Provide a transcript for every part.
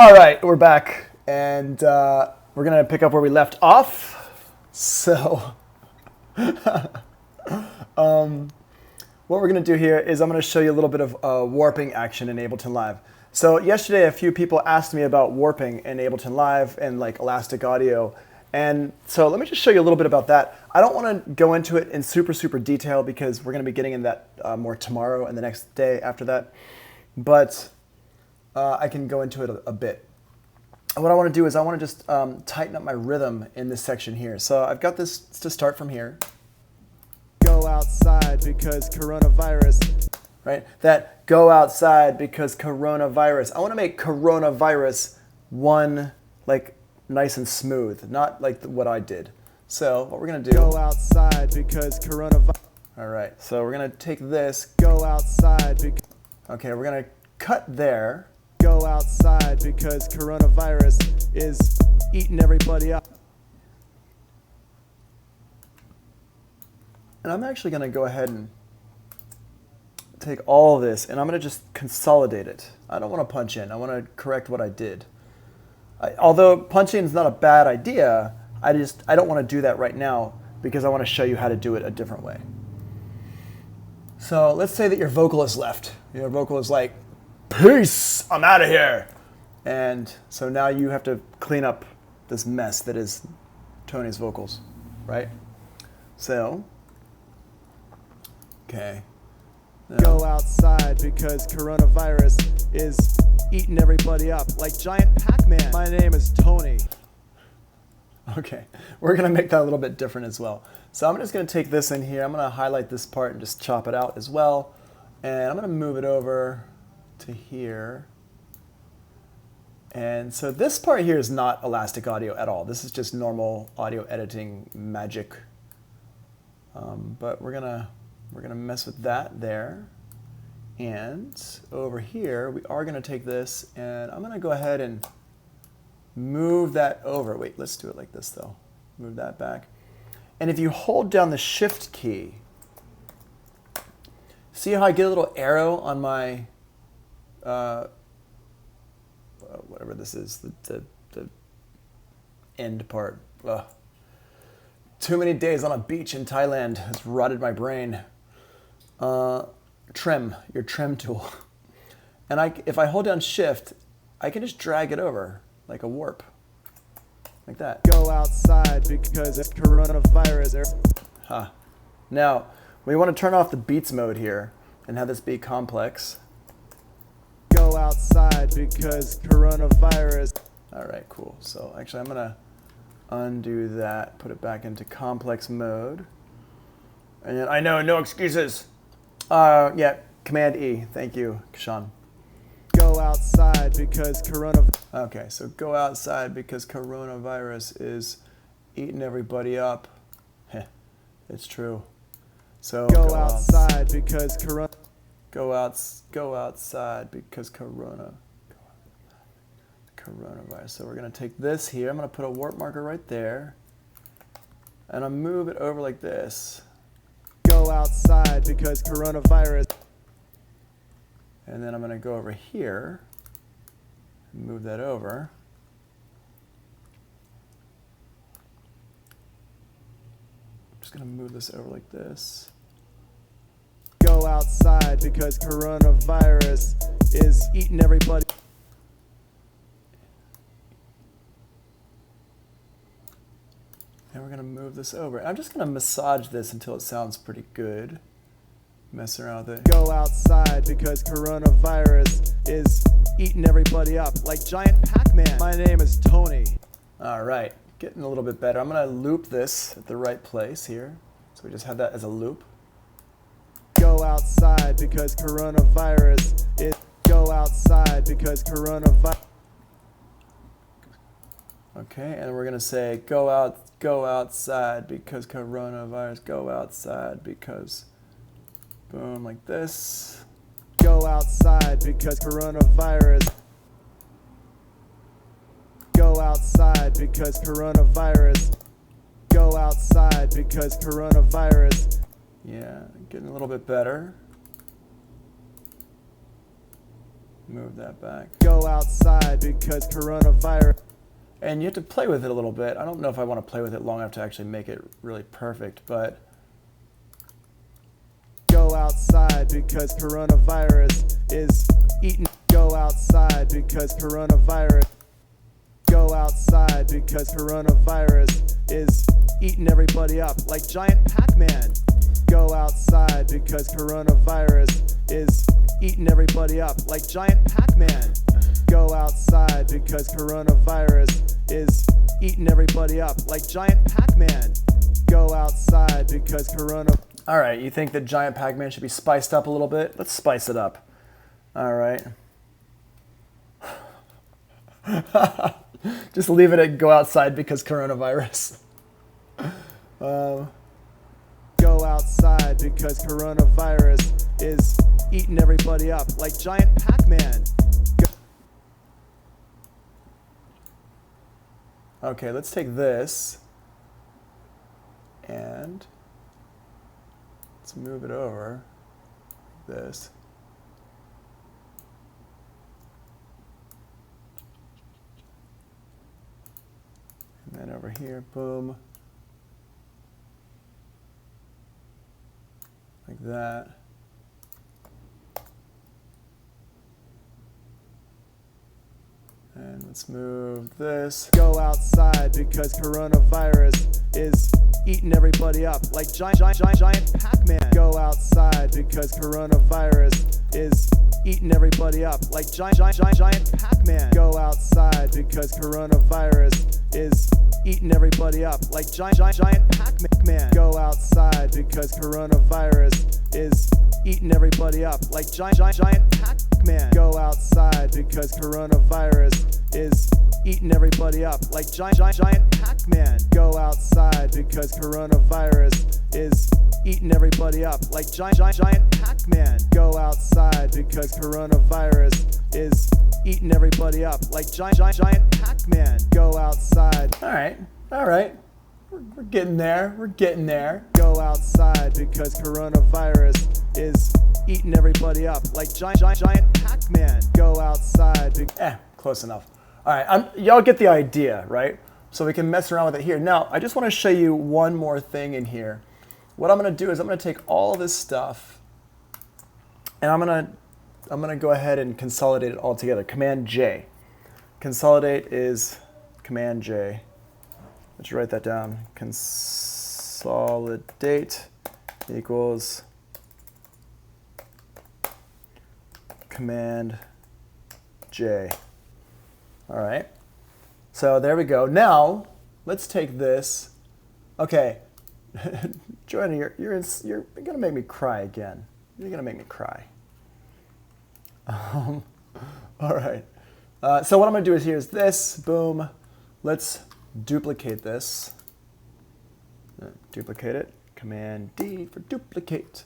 All right, we're back, and we're going to pick up where we left off. So, what we're going to do here is I'm going to show you a little bit of warping action in Ableton Live. So yesterday, a few people asked me about warping in Ableton Live and like elastic audio. And so let me just show you a little bit about that. I don't want to go into it in super detail because we're going to be getting into that more tomorrow and the next day after that. But I can go into it a bit. And what I want to do is I want to just tighten up my rhythm in this section here. So I've got this to start from here. Go outside because coronavirus. Right? That go outside because coronavirus. I want to make coronavirus one like nice and smooth, not like what I did. So what we're going to do. Go outside because coronavirus. All right. So we're going to take this. Go outside because. Okay, we're going to cut there. Go outside because coronavirus is eating everybody up. And I'm actually going to go ahead and take all this and I'm going to just consolidate it. I don't want to punch in. I want to correct what I did. Although punching is not a bad idea, I don't want to do that right now because I want to show you how to do it a different way. So let's say that your vocal is left. Your vocal is like, peace, I'm out of here. And so now you have to clean up this mess that is Tony's vocals, right? So, okay. Go outside because coronavirus is eating everybody up like giant Pac-Man. My name is Tony. Okay, we're gonna make that a little bit different as well. So I'm just gonna take this in here. I'm gonna highlight this part and just chop it out as well. And I'm gonna move it over to here. And so this part here is not elastic audio at all. This is just normal audio editing magic. But we're gonna mess with that there. And over here, we are gonna take this and I'm gonna go ahead and move that over. Wait, let's do it like this though. Move that back. And if you hold down the shift key, see how I get a little arrow on my whatever this is, the end part. Ugh. Too many days on a beach in Thailand has rotted my brain. Trim, your trim tool. And if I hold down shift, I can just drag it over like a warp. Like that. Go outside because it's coronavirus. Huh. Now, we want to turn off the beats mode here and have this be complex. Go outside because coronavirus. All right, cool. So actually I'm gonna undo that, put it back into complex mode. And then I know, no excuses. Yeah, Command E, thank you, Kashan. Go outside because okay, so go outside because coronavirus is eating everybody up. Heh, it's true. So go outside because go outside because coronavirus. So we're gonna take this here. I'm gonna put a warp marker right there, and I'll move it over like this. Go outside because coronavirus. And then I'm gonna go over here, and move that over. I'm just gonna move this over like this. Go outside because coronavirus is eating everybody. And we're gonna move this over. I'm just gonna massage this until it sounds pretty good. Mess around with it. Go outside because coronavirus is eating everybody up like giant Pac-Man. My name is Tony. All right, getting a little bit better. I'm gonna loop this at the right place here. So we just have that as a loop. Go outside because coronavirus is. Go outside because coronavirus. Okay, and we're gonna say go outside because coronavirus. Go outside because. Boom, like this. Go outside because coronavirus. Go outside because coronavirus. Go outside because coronavirus. Yeah, getting a little bit better. Move that back. Go outside because coronavirus. And you have to play with it a little bit. I don't know if I want to play with it long enough to actually make it really perfect, but go outside because coronavirus is eating. Go outside because coronavirus. Go outside because coronavirus is eating everybody up like giant Pac-Man. Go outside because coronavirus is eating everybody up like giant Pac-Man. Go outside because coronavirus is eating everybody up like giant Pac-Man. Go outside because corona. All right, you think that giant Pac-Man should be spiced up a little bit? Let's spice it up. All right. Just leave it at go outside because coronavirus. Go outside because coronavirus is eating everybody up like giant Pac-Man. Okay, let's take this and let's move it over like this. And then over here, boom, like that. And let's move this. Go outside because coronavirus is eating everybody up like giant Pac-Man. Go outside because coronavirus is eating everybody up like giant Pac-Man. Go outside because coronavirus is eating everybody up like giant Pac-Man. Go outside because coronavirus is eating everybody up like giant Pac-Man. Go outside because coronavirus is eating everybody up like giant Pac-Man. Go outside because coronavirus is eating everybody up like giant Pac-Man. Go outside because coronavirus is eating everybody up like giant Pac-Man. Go outside. All right. We're getting there. We're getting there. Go outside because coronavirus is eating everybody up like giant Pac-Man. Go outside. Close enough. All right, y'all get the idea, right? So we can mess around with it here. Now, I just want to show you one more thing in here. What I'm going to do is I'm going to take all this stuff and I'm going to go ahead and consolidate it all together. Command J. Consolidate is Command J. Let's write that down. Consolidate equals Command J. All right. So there we go. Now let's take this. Okay, Joanna, you're gonna make me cry again. You're gonna make me cry. All right. So what I'm gonna do is here's this. Boom. Let's duplicate this. Duplicate it. Command D for duplicate.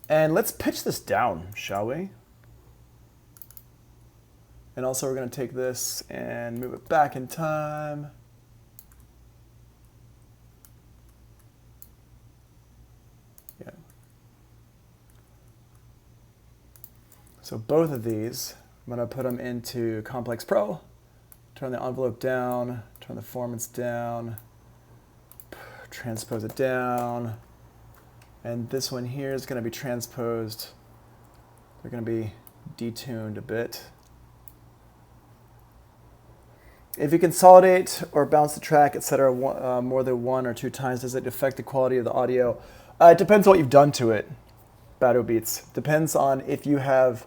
And let's pitch this down, shall we? And also we're going to take this and move it back in time. Yeah. So both of these, I'm going to put them into Complex Pro, turn the envelope down, turn the performance down, transpose it down. And this one here is going to be transposed. They're going to be detuned a bit. If you consolidate or bounce the track, etc., more than 1 or 2 times, does it affect the quality of the audio? It depends on what you've done to it. Bado Beats. Depends on if you have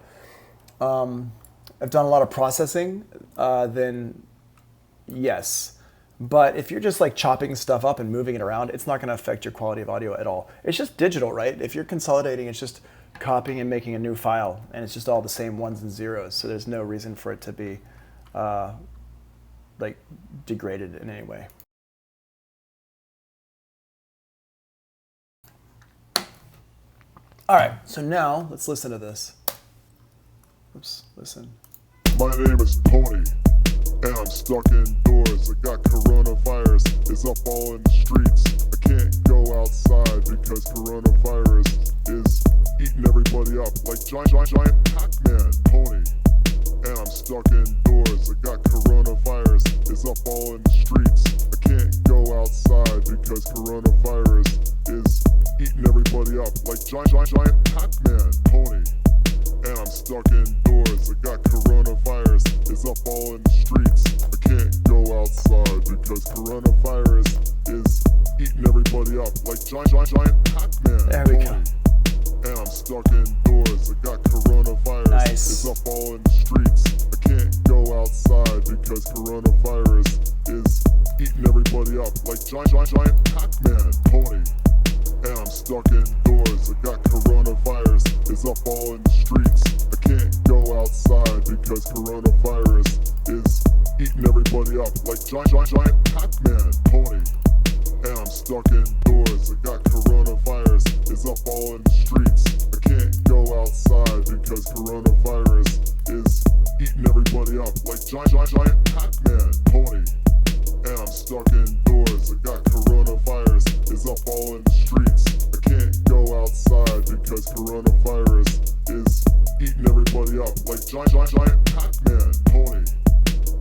done a lot of processing, then yes. But if you're just like chopping stuff up and moving it around, it's not going to affect your quality of audio at all. It's just digital, right? If you're consolidating, it's just copying and making a new file, and it's just all the same ones and zeros. So there's no reason for it to be like degraded in any way. All right, so now let's listen to this. Oops, listen. My name is Tony, and I'm stuck indoors. I got coronavirus, it's up all in the streets. I can't go outside because coronavirus is eating everybody up like giant Pac-Man. Tony, all in the streets. I can't go outside because coronavirus is eating everybody up like giant Pac-Man. There we go. And I'm stuck indoors. I got coronavirus. Nice. It's up all in the streets. I can't go outside because coronavirus is eating everybody up like giant Pac-Man pony. And I'm stuck indoors. I got coronavirus. It's up all in the streets. I can't go outside because coronavirus is eating everybody up like giant Pac-Man pony. And I'm stuck indoors. I got coronavirus. It's up all in the streets. I can't go outside because coronavirus is eating everybody up like giant Pac-Man pony. And I'm stuck indoors. I got coronavirus. It's up all in the streets. I can't go outside because coronavirus is eating everybody up like giant Pac-Man pony.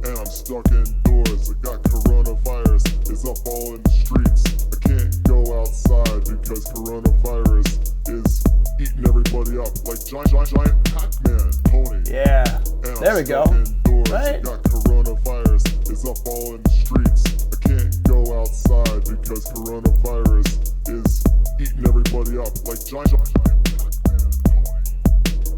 And I'm stuck indoors. I got coronavirus. It's up all in the streets. I can't go outside because coronavirus is eating everybody up like giant Pac-Man pony. Yeah. And There we I'm go. stuck indoors. Right? I got coronavirus. It's up all in the streets. I can't go outside because coronavirus is eating everybody up like giant Pac-Man pony.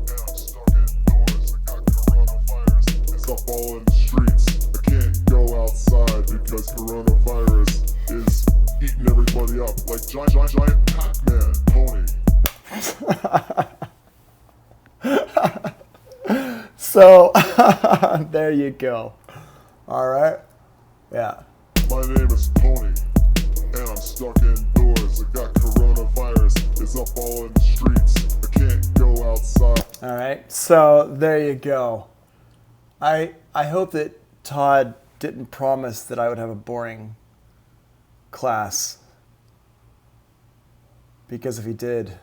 And I'm stuck indoors. I got coronavirus. It's up all in the streets. I can't go outside because coronavirus is eating everybody up like giant Pac-Man pony. So there you go. All right. Yeah. My name is Pony, and I'm stuck indoors. I got coronavirus. It's up all in the streets. I can't go outside. All right. So there you go. I hope that Todd didn't promise that I would have a boring class, because if he did,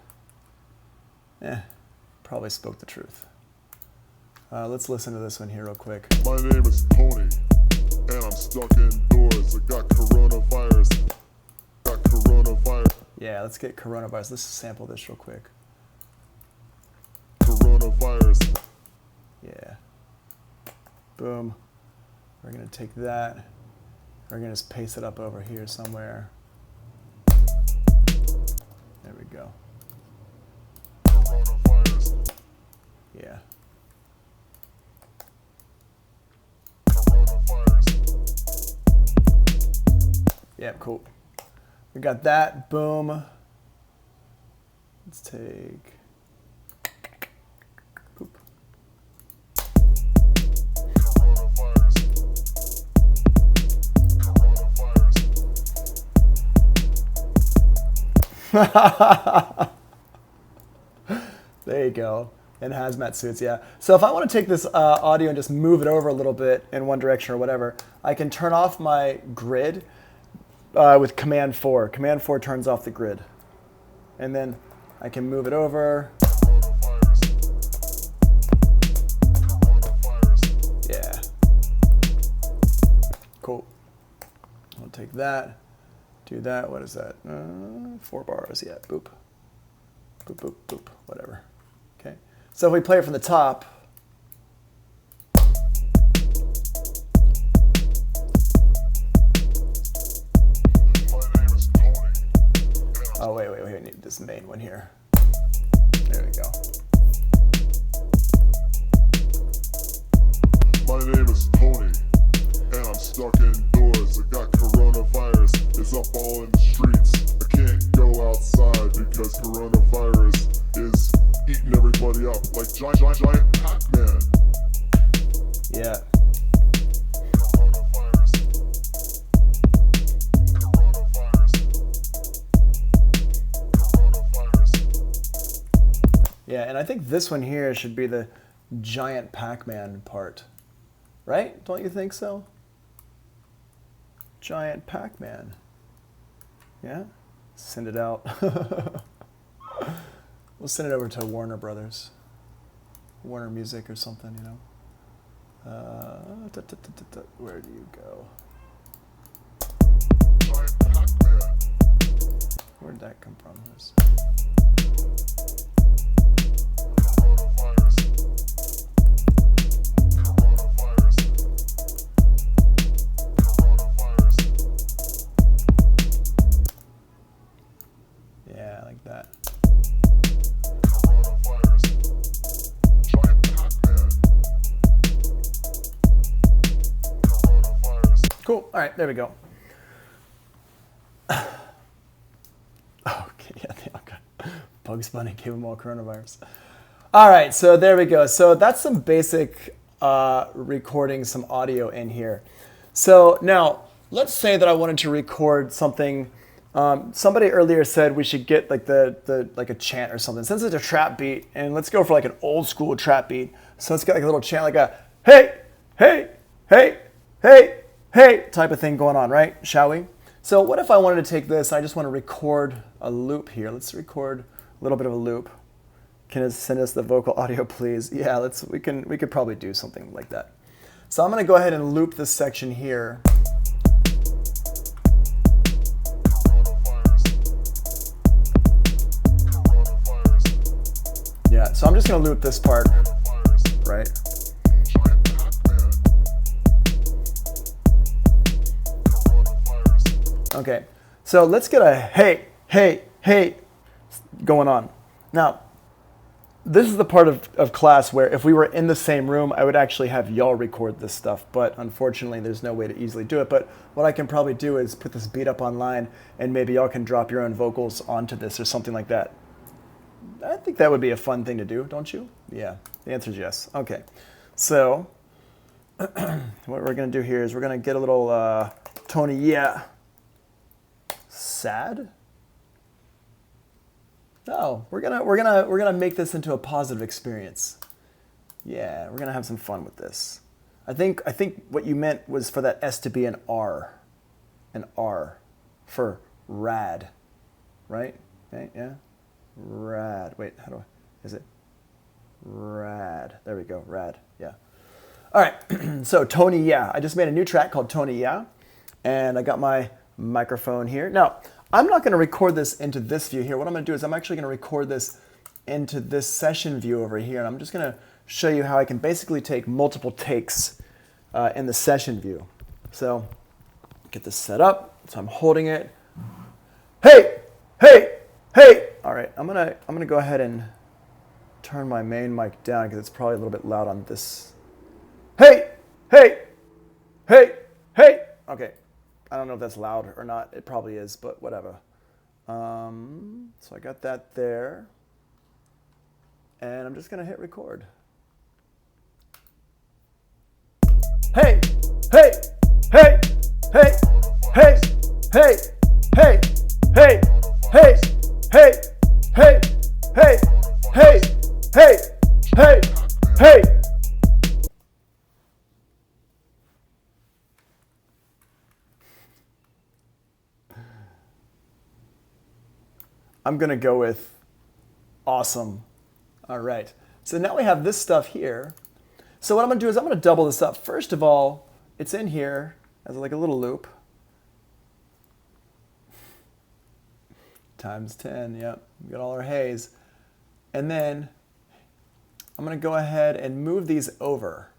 probably spoke the truth. Let's listen to this one here real quick. My name is Pony, and I'm stuck indoors. I got coronavirus. Got coronavirus. Yeah, let's get coronavirus. Let's sample this real quick. Coronavirus. Yeah. Boom. We're going to take that. We're going to just paste it up over here somewhere. There we go. Coronavirus. Yeah. Coronavirus. Yeah, cool. We got that. Boom. Let's take... Poop. Coronavirus. Coronavirus. There you go. And hazmat suits, yeah. So if I want to take this audio and just move it over a little bit in one direction or whatever, I can turn off my grid with Command 4. Command 4 turns off the grid. And then I can move it over. Yeah. Cool. I'll take that, do that. What is that? 4 bars, yeah, boop. Boop, boop, boop, whatever. Okay. So if we play it from the top, oh, wait, we need this main one here. There we go. My name is Pony, and I'm stuck indoors. I got coronavirus. It's up all in the streets. I can't go outside because coronavirus is eating everybody up like giant Pac-Man. Yeah. Coronavirus. Coronavirus. Yeah, and I think this one here should be the giant Pac-Man part. Right? Don't you think so? Giant Pac-Man. Yeah? Send it out. We'll send it over to Warner Brothers. Warner Music or something, you know. Where do you go? Giant Pac-Man. Where'd that come from? There's... Coronavirus. Coronavirus. Cool. All right, there we go. Okay, yeah, okay. Bugs Bunny gave them all coronavirus. All right, so there we go. So that's some basic recording some audio in here. So now let's say that I wanted to record something. Somebody earlier said we should get like like a chant or something. Since it's a trap beat, and let's go for like an old school trap beat. So let's get like a little chant, like a hey, hey, hey, hey, hey type of thing going on, right? Shall we? So what if I wanted to take this? I just want to record a loop here. Let's record a little bit of a loop. Can it send us the vocal audio, please? Yeah, we could probably do something like that. So I'm going to go ahead and loop this section here. Yeah, so I'm just going to loop this part, right? Okay, so let's get a hey, hey, hey going on. Now, this is the part of class where if we were in the same room, I would actually have y'all record this stuff, but unfortunately there's no way to easily do it. But what I can probably do is put this beat up online, and maybe y'all can drop your own vocals onto this or something like that. I think that would be a fun thing to do, don't you? Yeah, the answer is yes. Okay, so what we're gonna do here is we're gonna get a little Tony, yeah. Sad? No, we're gonna make this into a positive experience. Yeah, we're gonna have some fun with this. I think what you meant was for that S to be an R for rad, right? Okay, yeah, rad. Wait, is it rad? There we go, rad. Yeah. All right. So Tony, yeah. I just made a new track called Tony, yeah, and I got my microphone here. Now, I'm not going to record this into this view here. What I'm going to do is I'm actually going to record this into this session view over here. And I'm just going to show you how I can basically take multiple takes in the session view. So get this set up. So I'm holding it. Hey, hey, hey. All right, I'm gonna go ahead and turn my main mic down because it's probably a little bit loud on this. Hey, hey, hey, hey. Okay. I don't know if that's loud or not. It probably is, but whatever. So I got that there. And I'm just going to hit record. Hey, hey, hey, hey, hey, hey, hey, hey, hey, hey, hey, hey, hey, hey, hey, hey. I'm going to go with awesome. All right. So now we have this stuff here. So what I'm going to do is I'm going to double this up. First of all, it's in here as like a little loop. Times 10. Yep. We got all our hays. And then I'm going to go ahead and move these over.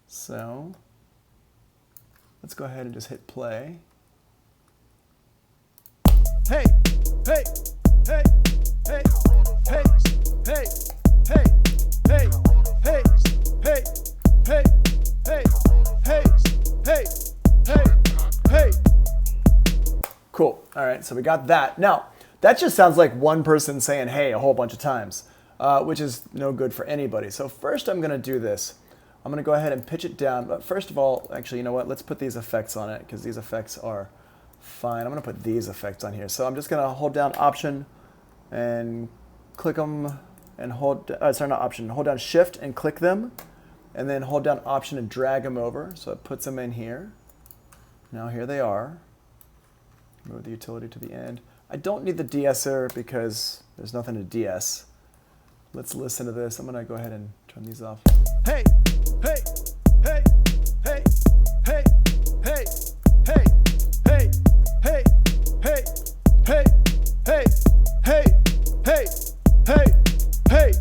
So let's go ahead and just hit play. Hey, hey, hey, hey, hey, hey, hey, hey, hey, hey, hey, hey, hey, hey, hey, hey. Cool. All right, so we got that. Now, that just sounds like one person saying hey a whole bunch of times, which is no good for anybody. So first I'm going to do this. I'm going to go ahead and pitch it down. But first of all, actually, you know what? Let's put these effects on it because these effects are fine. I'm going to put these effects on here. So I'm just going to hold down Option and click them and hold, sorry, not Option, hold down Shift and click them, and then hold down Option and drag them over. So it puts them in here. Now here they are. Move the utility to the end. I don't need the de-esser because there's nothing to de-ess. Let's listen to this. I'm going to go ahead and turn these off. Hey, hey, hey, hey, hey, hey, hey, hey, hey, hey, hey, hey, hey, hey, hey, hey.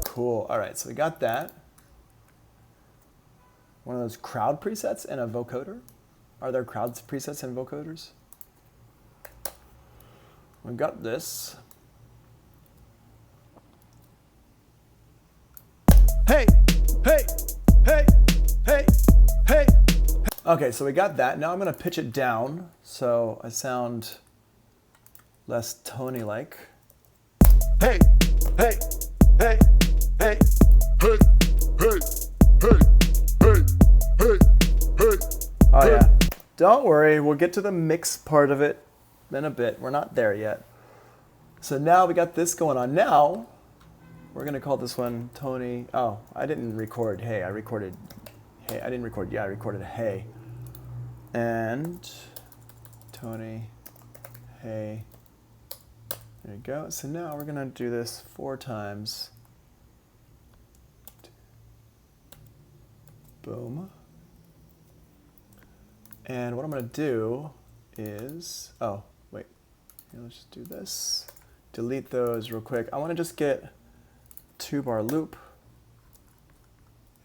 Cool. All right, so we got that. One of those crowd presets and a vocoder. Are there crowd presets and vocoders? We've got this. Hey, hey, hey, hey, hey, Okay, so we got that. Now I'm going to pitch it down so I sound less Tony-like. Hey, hey, hey, hey, hey, hey, hey, hey, hey, hey. Oh yeah. Don't worry, we'll get to the mix part of it in a bit. We're not there yet. So now we got this going on. Now we're going to call this one Tony. Oh, I didn't record hey. I recorded hey. I didn't record, yeah, I recorded hey. And Tony, hey. There you go. So now we're going to do this 4 times. Boom. And what I'm going to do is, oh, wait. Here, let's just do this. Delete those real quick. I want to just get 2-bar loop.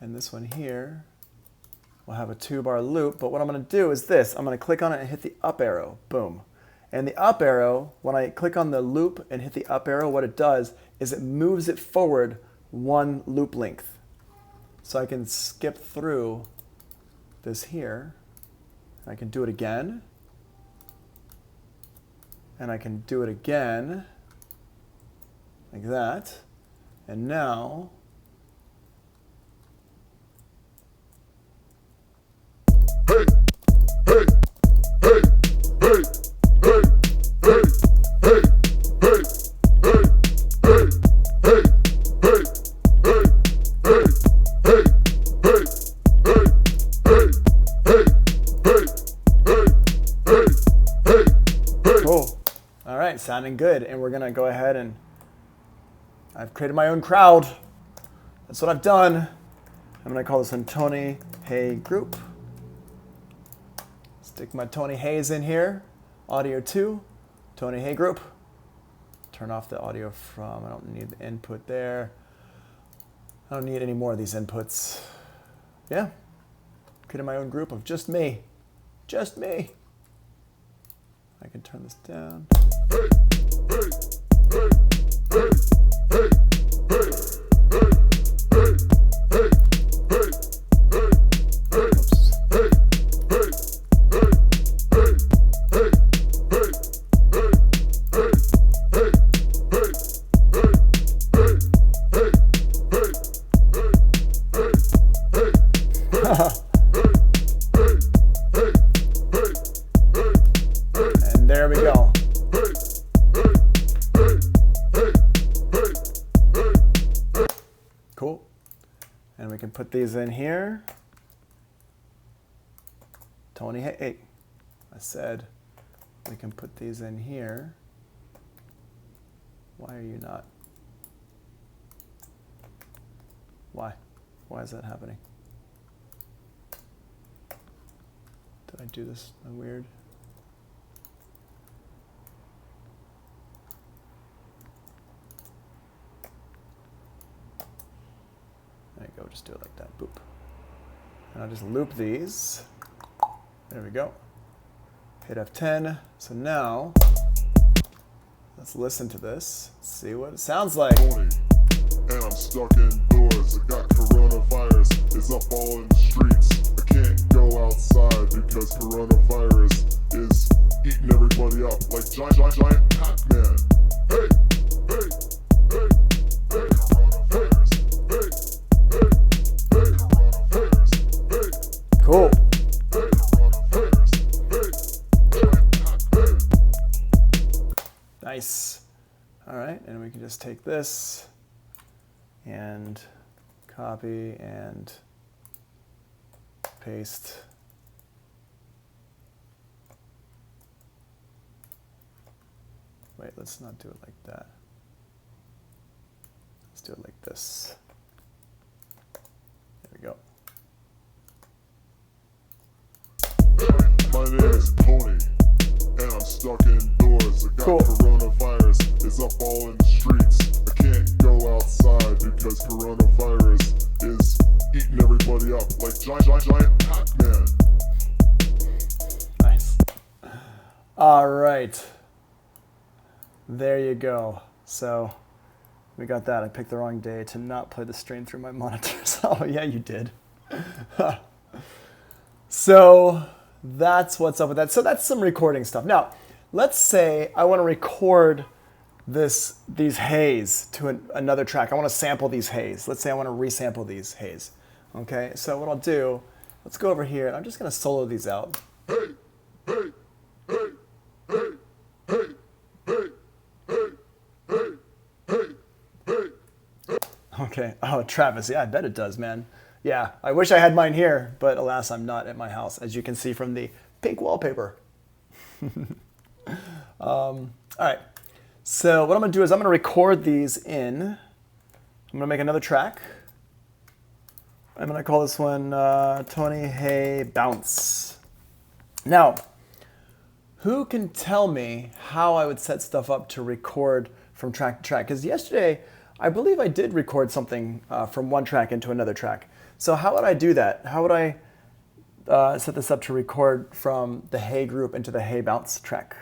And this one here will have a 2-bar loop. But what I'm going to do is this. I'm going to click on it and hit the up arrow. Boom. And the up arrow, when I click on the loop and hit the up arrow, what it does is it moves it forward 1 loop length. So I can skip through this here. I can do it again. And I can do it again. Like that. And now Hey, hey, hey, hey, hey, hey, hey, hey, hey, hey, hey, hey, hey, hey, hey, hey, hey. cool. All right, sounding good. And we're gonna go ahead and I've created my own crowd. That's what I've done. I'm gonna call this one Tony Hey Group. Stick my Tony Hayes in here. Audio 2, Tony Hey Group. Turn off the audio from, I don't need the input there. I don't need any more of these inputs. Yeah, created my own group of just me. Just me. I can turn this down. Hey, hey, hey, hey, hey, hey, hey, hey, hey, hey, hey, hey, Oops. hey, hey, hey, hey, hey, hey, hey, hey, hey, hey, And there we go. Cool. And we can put these in here. Tony, hey, I said we can put these in here. Why are you not? Why? Why is that happening? Did I do this weird? There you go, just do it like that, boop. And I'll just loop these. There we go. Hit F10. So now, let's listen to this. See what it sounds like. Tony, and I'm stuck indoors. I got coronavirus. It's up all in the streets. I can't go outside because coronavirus is eating everybody up like giant Pac-Man. Hey, hey, hey, hey, coronavirus. Hey, hey, hey, coronavirus. Hey, Cool. hey, coronavirus. Hey, giant Pac-Man. Nice. All right, and we can just take this and copy and paste. Wait, let's not do it like that. Let's do it like this. There we go. My name is Tony, and I'm stuck indoors. I got Cool. coronavirus. It's up all in the streets. I can't go outside because coronavirus is eating everybody up like giant Pac-Man. Nice. All right. There you go. So we got that. I picked the wrong day to not play the stream through my monitors. Oh, yeah, you did. So that's what's up with that. So that's some recording stuff. Now, let's say I want to record these hays to another track. I want to sample these hays. Let's say I want to resample these hays. Okay, so what I'll do, let's go over here, and I'm just going to solo these out. Okay. Oh, Travis. Yeah, I bet it does, man. Yeah, I wish I had mine here, but alas, I'm not at my house, as you can see from the pink wallpaper. All right. So what I'm going to do is I'm going to record these in. I'm going to make another track. I'm going to call this one Tony Hey Bounce. Now, who can tell me how I would set stuff up to record from track to track? Because yesterday, I believe I did record something from one track into another track. So how would I do that? How would I set this up to record from the Hey group into the Hey Bounce track?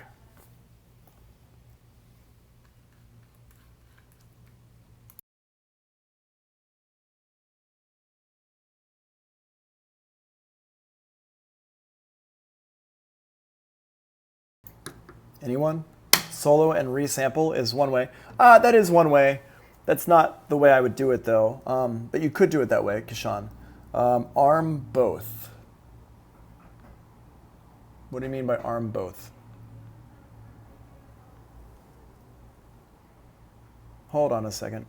Anyone? Solo and resample is one way. That is one way. That's not the way I would do it, though. But you could do it that way, Kishan. Arm both. What do you mean by arm both? Hold on a second.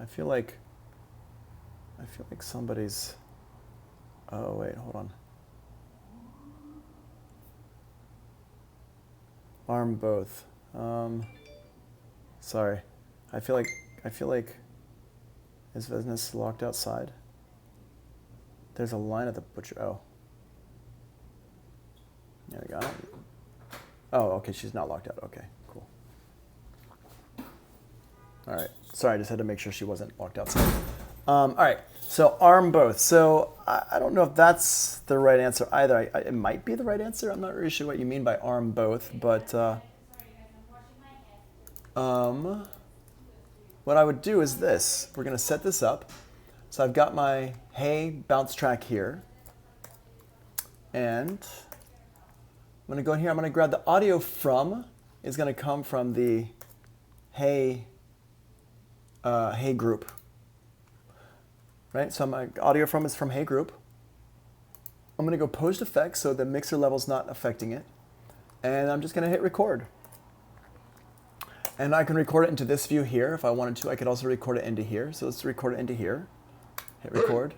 I feel like somebody's... Oh, wait, hold on. Arm both. Sorry. I feel like is business locked outside? There's a line at the butcher. Oh. There we go. Oh, okay, she's not locked out. Okay, cool. All right. Sorry, I just had to make sure she wasn't locked outside. All right. So arm both. So I don't know if that's the right answer either. It might be the right answer. I'm not really sure what you mean by arm both, but what I would do is this. We're going to set this up. So I've got my Hey bounce track here. And I'm going to go in here. I'm going to grab the audio from. Is going to come from the Hey group. Right? So my audio from is from Hey group. I'm going to go post effects so the mixer level's not affecting it. And I'm just going to hit record. And I can record it into this view here if I wanted to. I could also record it into here. So let's record it into here. Hit record.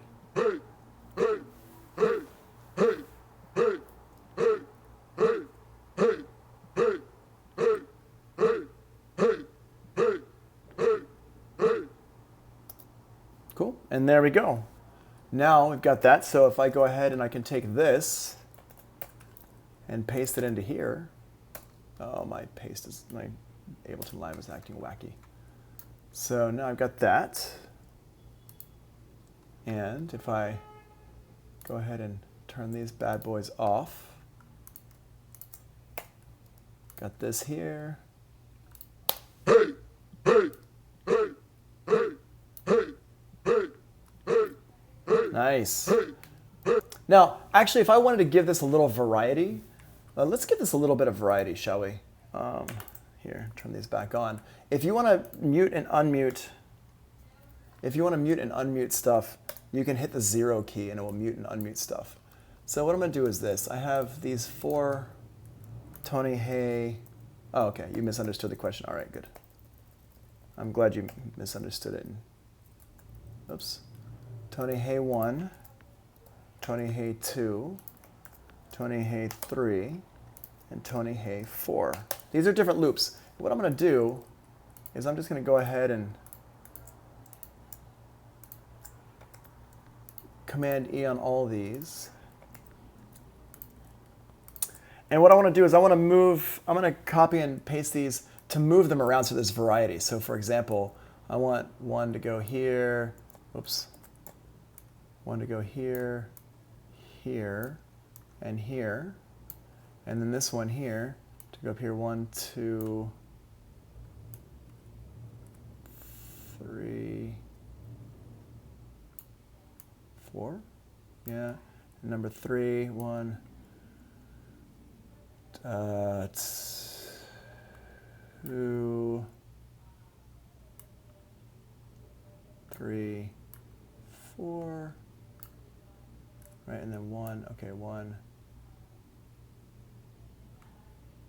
Cool. And there we go. Now we've got that. So if I go ahead and I can take this and paste it into here. Oh, my Ableton Live is acting wacky. So now I've got that. And if I go ahead and turn these bad boys off, got this here. Nice. Now, actually, if I wanted to give this a little variety, let's give this a little bit of variety, shall we? Here, turn these back on. If you want to mute and unmute, stuff, you can hit the 0 key and it will mute and unmute stuff. So what I'm going to do is this. I have these 4 Tony Hey. Oh, okay, you misunderstood the question. All right, good. I'm glad you misunderstood it. Oops. Tony Hey 1, Tony Hey 2, Tony Hey 3, and Tony Hey 4. These are different loops. What I'm going to do is I'm just going to go ahead and Command E on all these. And what I want to do is I'm going to copy and paste these to move them around so there's variety. So for example, I want one to go here, oops, one to go here, here, and here. And then this one here to go up here, 1, 2, 3, 4. Yeah. Number 3, 1, 2, 3, 4, right, and then 1, okay, 1,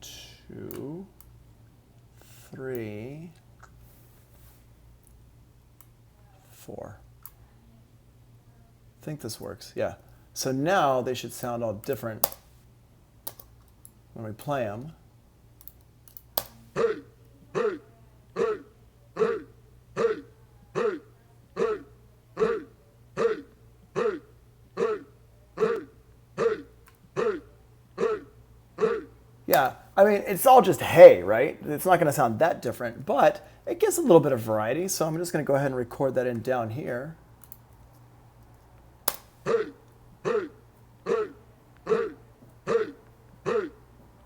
2, 3, 4. I think this works, yeah. So now they should sound all different when we play them. Hey, hey, hey, hey, hey, hey, hey, hey, hey, hey, hey, hey, hey, hey, hey, hey. Yeah, I mean, it's all just hey, right? It's not going to sound that different, but it gives a little bit of variety. So I'm just going to go ahead and record that in down here. Hey, hey, hey, hey, hey, hey,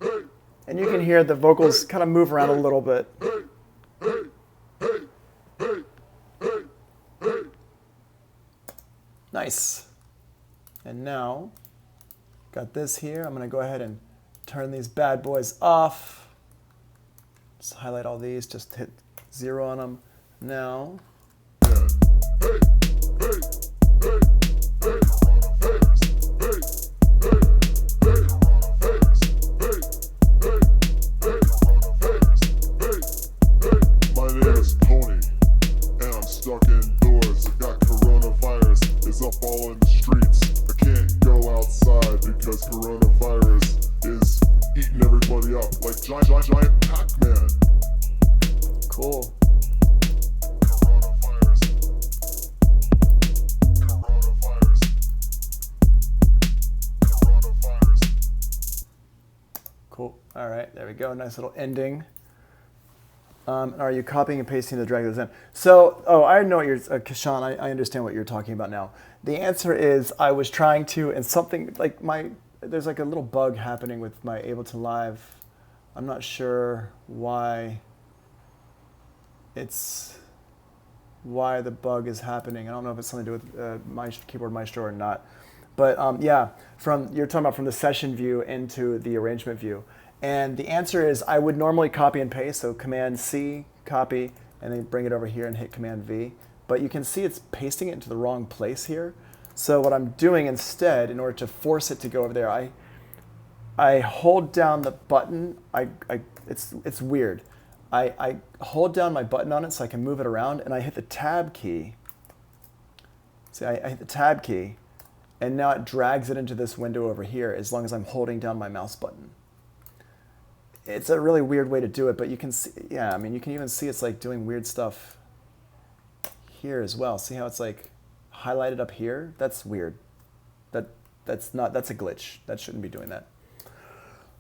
hey. And you can hear the vocals kind of move around a little bit. Hey, hey, hey, hey, hey, hey. Nice. And now, got this here. I'm going to go ahead and turn these bad boys off. Just highlight all these, just hit 0 on them. Now, Hey, hey, hey, hey, hey, hey, my name is Tony, and I'm stuck indoors. I got coronavirus, it's up all in the streets. I can't go outside because coronavirus is eating everybody up like giant Pac-Man. cool. Cool. All right, there we go. Nice little ending. Are you copying and pasting to drag those in? So, I know what you're, Kashan, I understand what you're talking about now. The answer is I was trying to, and something like there's like a little bug happening with my Ableton Live. I'm not sure why the bug is happening. I don't know if it's something to do with my Keyboard Maestro or not. But yeah, you're talking about from the session view into the arrangement view. And the answer is I would normally copy and paste, so Command C, copy, and then bring it over here and hit Command V. But you can see it's pasting it into the wrong place here. So what I'm doing instead, in order to force it to go over there, I hold down the button. It's weird. I hold down my button on it so I can move it around, and I hit the Tab key. See, I hit the Tab key, and now it drags it into this window over here as long as I'm holding down my mouse button. It's a really weird way to do it, but you can see, yeah, I mean, you can even see it's like doing weird stuff here as well. See how it's like highlighted up here? That's weird. That's a glitch. That shouldn't be doing that.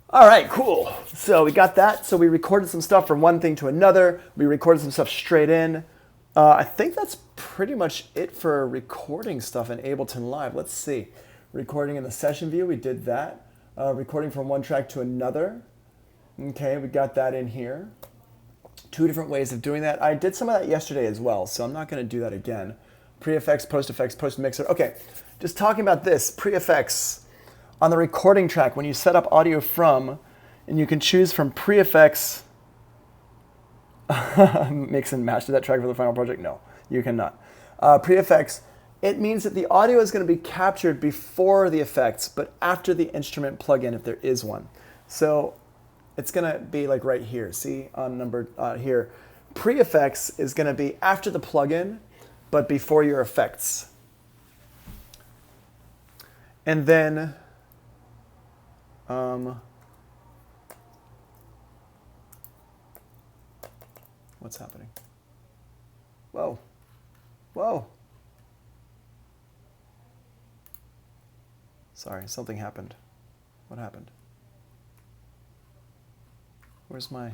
All right, cool. So we got that. So we recorded some stuff from one thing to another. We recorded some stuff straight in. I think that's pretty much it for recording stuff in Ableton Live. Let's see. Recording in the session view, we did that. Recording from one track to another. Okay, we got that in here. 2 different ways of doing that. I did some of that yesterday as well, so I'm not going to do that again. Pre-effects, post-mixer. Okay, just talking about this. Pre-effects on the recording track, when you set up audio from, and you can choose from pre-effects, mix and match to that track for the final project? No, you cannot. Pre-effects, it means that the audio is going to be captured before the effects, but after the instrument plugin, if there is one. So it's going to be like right here. See on number here. Pre-effects is going to be after the plugin, but before your effects. And then what's happening? Whoa. Whoa. Sorry, something happened. What happened? Where's my...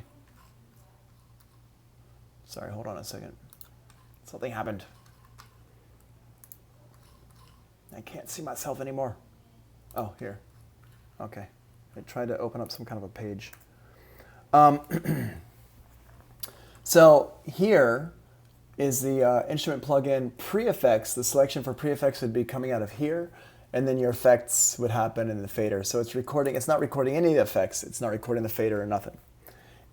Sorry, hold on a second. Something happened. I can't see myself anymore. Oh, here. Okay. I tried to open up some kind of a page. So here is the instrument plugin pre-effects. The selection for pre-effects would be coming out of here. and then your effects would happen in the fader. So it's not recording any of the effects, it's not recording the fader or nothing.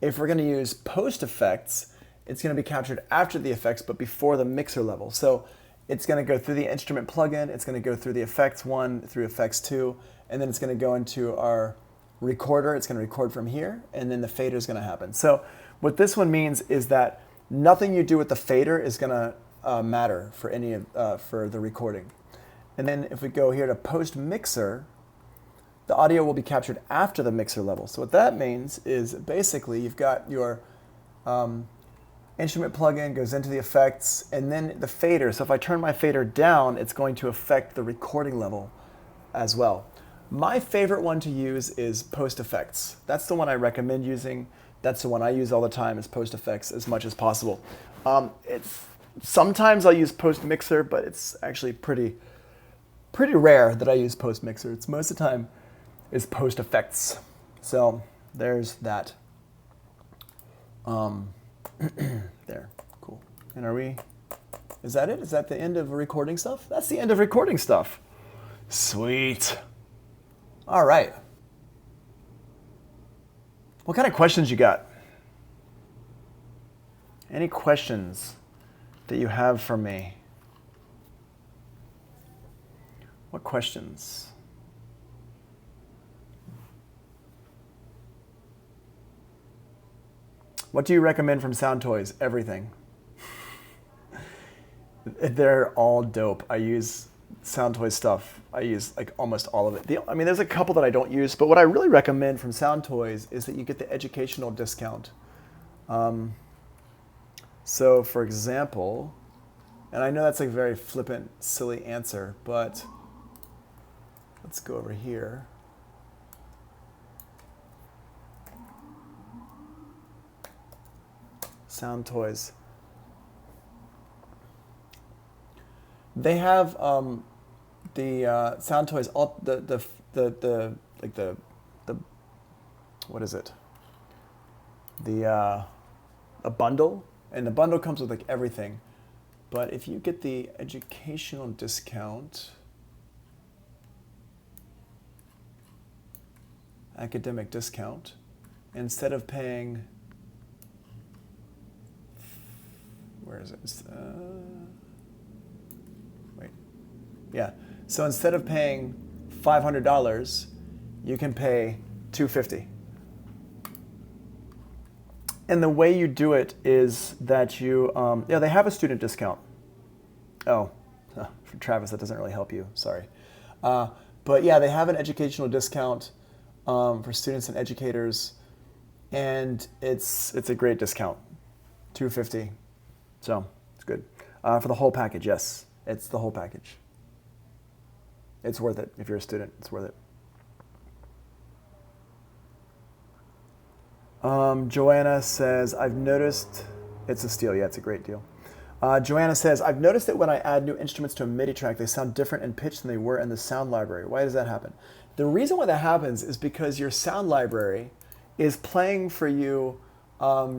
If we're going to use post effects, it's going to be captured after the effects but before the mixer level. So it's going to go through the instrument plugin, it's going to go through the effects 1 through effects 2, and then it's going to go into our recorder. It's going to record from here, and then the fader is going to happen. So what this one means is that nothing you do with the fader is going to matter for any of for the recording. And then if we go here to post mixer, the audio will be captured after the mixer level. So what that means is basically you've got your instrument plugin goes into the effects, and then the fader. So if I turn my fader down, it's going to affect the recording level as well. My favorite one to use is post effects. That's the one I recommend using. That's the one I use all the time, is post effects as much as possible. Sometimes I'll use post mixer, but it's actually pretty rare that I use post mixer. It's most of the time is post effects. So there's that. There, cool. And is that it? Is that the end of recording stuff? That's the end of recording stuff. Sweet. All right. What kind of questions you got? Any questions that you have for me? What questions? What do you recommend from Sound Toys? Everything. They're all dope. I use Sound Toys stuff. I use like almost all of it. I mean, there's a couple that I don't use, but what I really recommend from Sound Toys is that you get the educational discount. So for example, and I know that's like a very flippant, silly answer, but let's go over here. Sound Toys. They have the Sound Toys, all the what is it? A bundle, and the bundle comes with like everything. But if you get the educational discount, academic discount, instead of paying, where is it? Wait. Yeah. So instead of paying $500, you can pay $250. And the way you do it is that you, yeah, they have a student discount. Oh, for Travis, that doesn't really help you. Sorry. But yeah, they have an educational discount for students and educators, and it's a great discount, $250. So it's good. For the whole package, yes, it's the whole package. It's worth it. If you're a student, it's worth it. Joanna says, I've noticed, it's a steal. Yeah, it's a great deal. Joanna says, I've noticed that when I add new instruments to a MIDI track, they sound different in pitch than they were in the sound library. Why does that happen? The reason why that happens is because your sound library is playing for you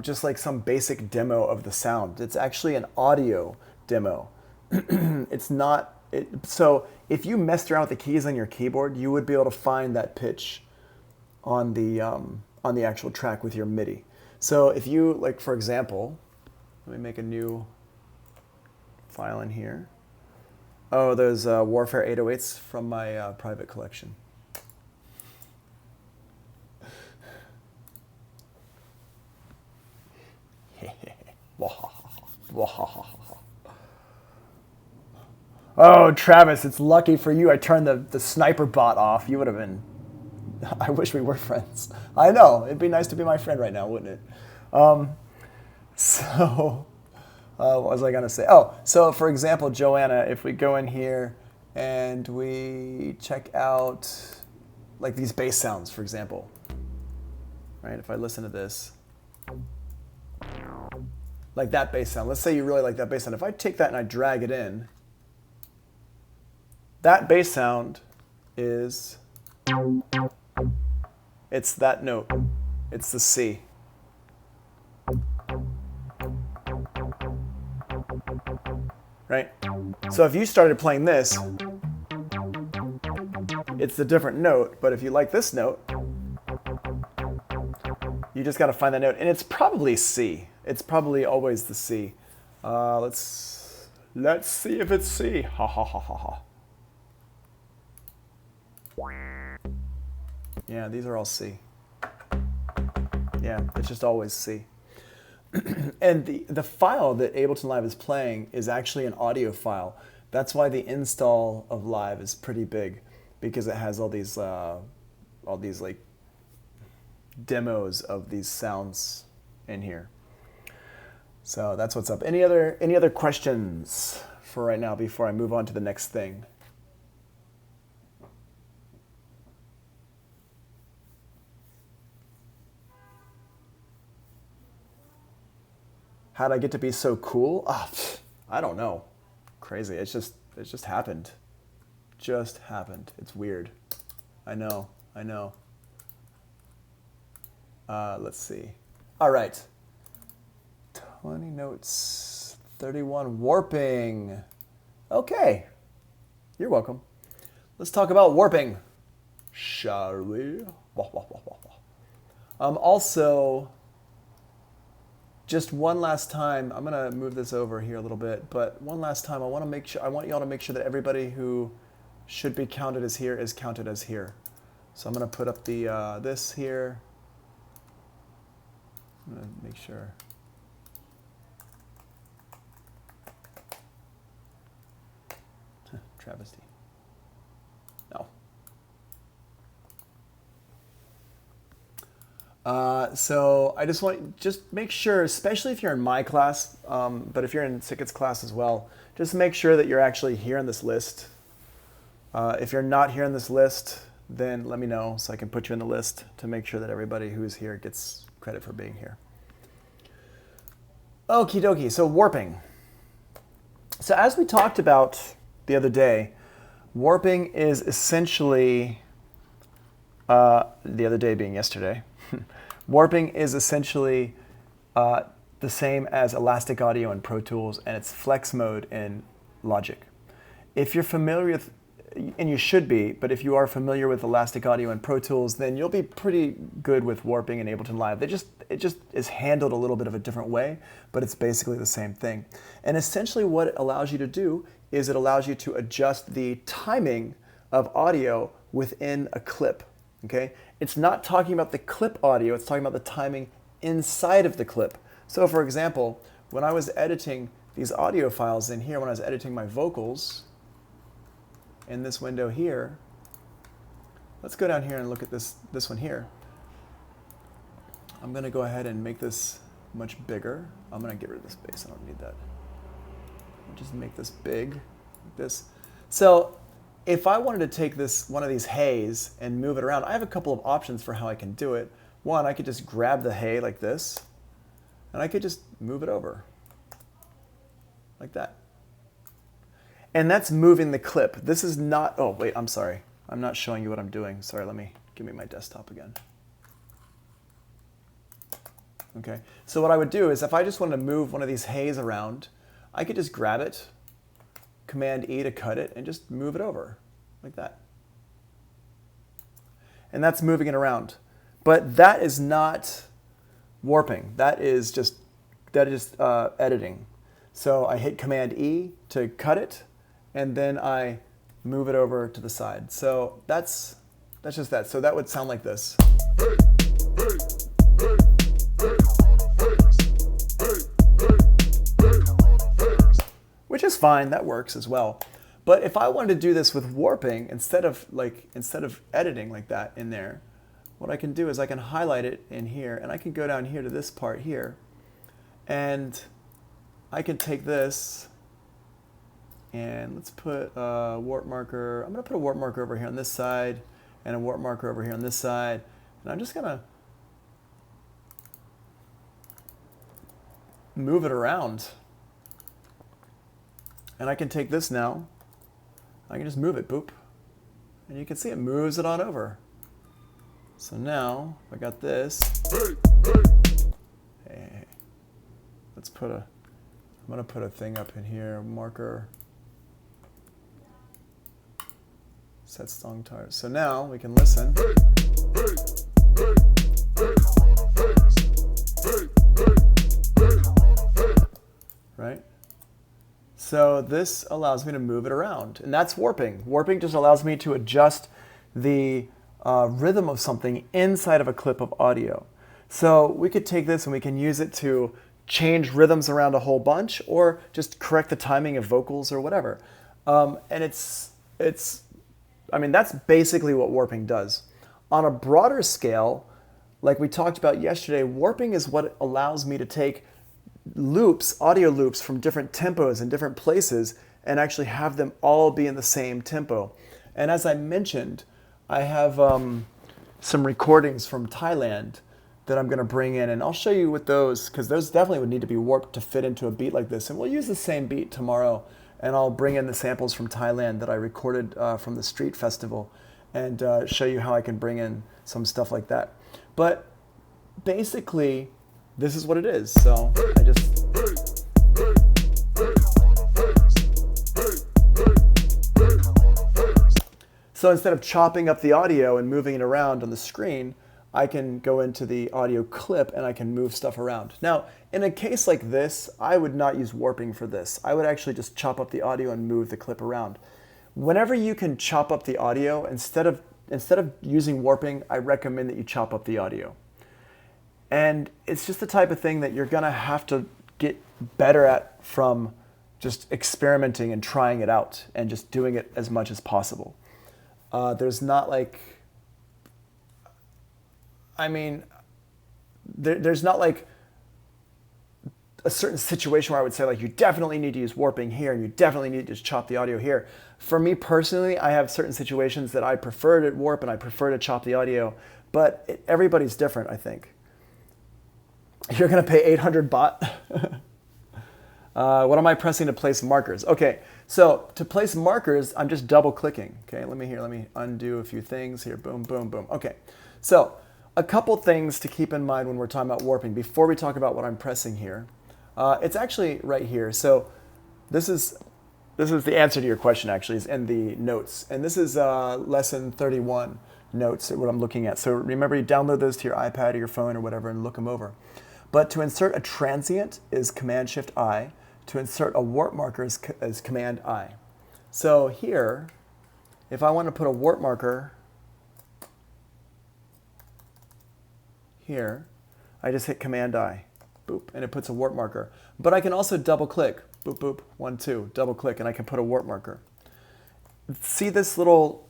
just like some basic demo of the sound. It's actually an audio demo. It's not, so if you messed around with the keys on your keyboard, you would be able to find that pitch on the actual track with your MIDI. So if you, like for example, let me make a new file in here. Oh, those Warfare 808s from my private collection. Oh, Travis, it's lucky for you I turned the sniper bot off. You would have been, I wish we were friends. I know, it'd be nice to be my friend right now, wouldn't it? What was I gonna say? Oh, so for example, Joanna, if we go in here and we check out like these bass sounds, for example, right? If I listen to this, like that bass sound, let's say you really like that bass sound. If I take that and I drag it in, that bass sound is, it's that note. It's the C. Right? So if you started playing this, it's a different note, but if you like this note, you just got to find that note, and it's probably C. It's probably always the C. Let's see if it's C. Ha ha ha ha ha. Yeah, these are all C. Yeah, it's just always C. And the file that Ableton Live is playing is actually an audio file. That's why the install of Live is pretty big, because it has all these like demos of these sounds in here. So that's what's up. Any other questions for right now before I move on to the next thing? How'd I get to be so cool? I don't know. Crazy. It just happened. Just happened. It's weird. I know. Let's see. All right. 20 notes, 31 warping. Okay. You're welcome. Let's talk about warping, shall we? Also, just one last time, I'm gonna move this over here a little bit, but one last time, I want y'all to make sure that everybody who should be counted as here is counted as here. So I'm gonna put up the this here. I'm gonna make sure. Travesty. No. So I just make sure, especially if you're in my class, but if you're in Sicket's class as well, just make sure that you're actually here in this list. If you're not here in this list, then let me know so I can put you in the list to make sure that everybody who's here gets credit for being here. Okie dokie, so warping. So as we talked about the other day, warping is essentially, the other day being yesterday, warping is essentially the same as Elastic Audio in Pro Tools, and it's flex mode in Logic. If you're familiar with, and you should be, but if you are familiar with Elastic Audio and Pro Tools, then you'll be pretty good with warping in Ableton Live. It just is handled a little bit of a different way, but it's basically the same thing. And essentially what it allows you to do is it allows you to adjust the timing of audio within a clip, okay? It's not talking about the clip audio, it's talking about the timing inside of the clip. So for example, when I was editing these audio files in here, when I was editing my vocals, in this window here, let's go down here and look at this one here. I'm gonna go ahead and make this much bigger. I'm gonna get rid of the space, I don't need that. I'll just make this big, like this. So if I wanted to take one of these hays and move it around, I have a couple of options for how I can do it. One, I could just grab the hay like this, and I could just move it over, like that. And that's moving the clip. This is not, oh wait, I'm sorry. I'm not showing you what I'm doing. Sorry, give me my desktop again. Okay, so what I would do is if I just wanted to move one of these hays around, I could just grab it, Command E to cut it, and just move it over, like that. And that's moving it around. But that is not warping. That is just editing. So I hit Command E to cut it, and then I move it over to the side. So that's just that. So that would sound like this. Which is fine, that works as well. But if I wanted to do this with warping, instead of editing like that in there, what I can do is I can highlight it in here, and I can go down here to this part here, and I can take this, and let's put a warp marker. I'm gonna put a warp marker over here on this side, and a warp marker over here on this side, and I'm just gonna move it around. And I can take this now, I can just move it, boop, and you can see it moves it on over. So now, I got this. Hey. Let's put I'm gonna put a thing up in here, marker. Set song tires. So now we can listen. Right? So this allows me to move it around, and that's warping. Warping just allows me to adjust the rhythm of something inside of a clip of audio. So we could take this and we can use it to change rhythms around a whole bunch, or just correct the timing of vocals or whatever. And I mean, that's basically what warping does. On a broader scale, like we talked about yesterday, warping is what allows me to take loops, audio loops from different tempos and different places, and actually have them all be in the same tempo. And as I mentioned, I have some recordings from Thailand that I'm going to bring in, and I'll show you with those, because those definitely would need to be warped to fit into a beat like this. And we'll use the same beat tomorrow, and I'll bring in the samples from Thailand that I recorded from the street festival, and show you how I can bring in some stuff like that. But basically, this is what it is. So I just... So instead of chopping up the audio and moving it around on the screen, I can go into the audio clip and I can move stuff around. Now, in a case like this, I would not use warping for this. I would actually just chop up the audio and move the clip around. Whenever you can chop up the audio, instead of using warping, I recommend that you chop up the audio. And it's just the type of thing that you're gonna have to get better at from just experimenting and trying it out and just doing it as much as possible. There's not like, I mean, there's not like a certain situation where I would say like you definitely need to use warping here and you definitely need to just chop the audio here. For me personally, I have certain situations that I prefer to warp and I prefer to chop the audio, but everybody's different, I think. You're gonna pay 800 baht. What am I pressing to place markers? Okay, so to place markers, I'm just double clicking. Okay, let me undo a few things here. Boom, boom, boom. Okay, so a couple things to keep in mind when we're talking about warping before we talk about what I'm pressing here. It's actually right here. So this is the answer to your question actually, is in the notes. And this is lesson 31 notes, what I'm looking at. So remember, you download those to your iPad or your phone or whatever and look them over. But to insert a transient is Command-Shift-I. To insert a warp marker is Command-I. So here, if I want to put a warp marker here, I just hit Command-I, boop, and it puts a warp marker. But I can also double click, boop, boop, 1, 2, double click, and I can put a warp marker. See this little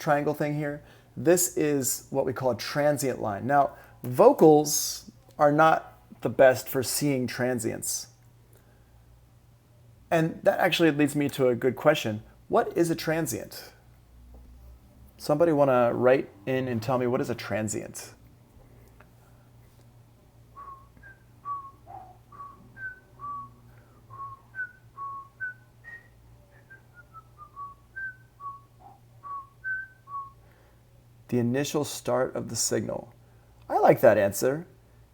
triangle thing here? This is what we call a transient line. Now, vocals are not the best for seeing transients. And that actually leads me to a good question. What is a transient? Somebody want to write in and tell me, what is a transient? The initial start of the signal. I like that answer.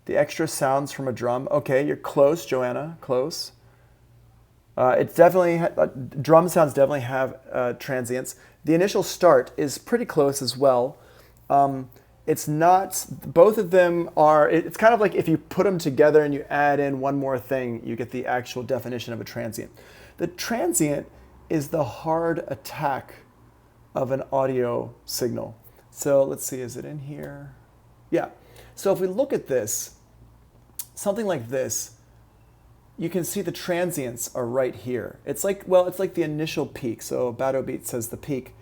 The extra sounds from a drum. Okay, you're close, Joanna, close. It's definitely, drum sounds definitely have transients. The initial start is pretty close as well. It's not, both of them are, it's kind of like if you put them together and you add in one more thing, you get the actual definition of a transient. The transient is the hard attack of an audio signal. So let's see, is it in here? Yeah. So if we look at this, something like this, you can see the transients are right here. It's like, well, it's like the initial peak. So Bado Beat says the peak.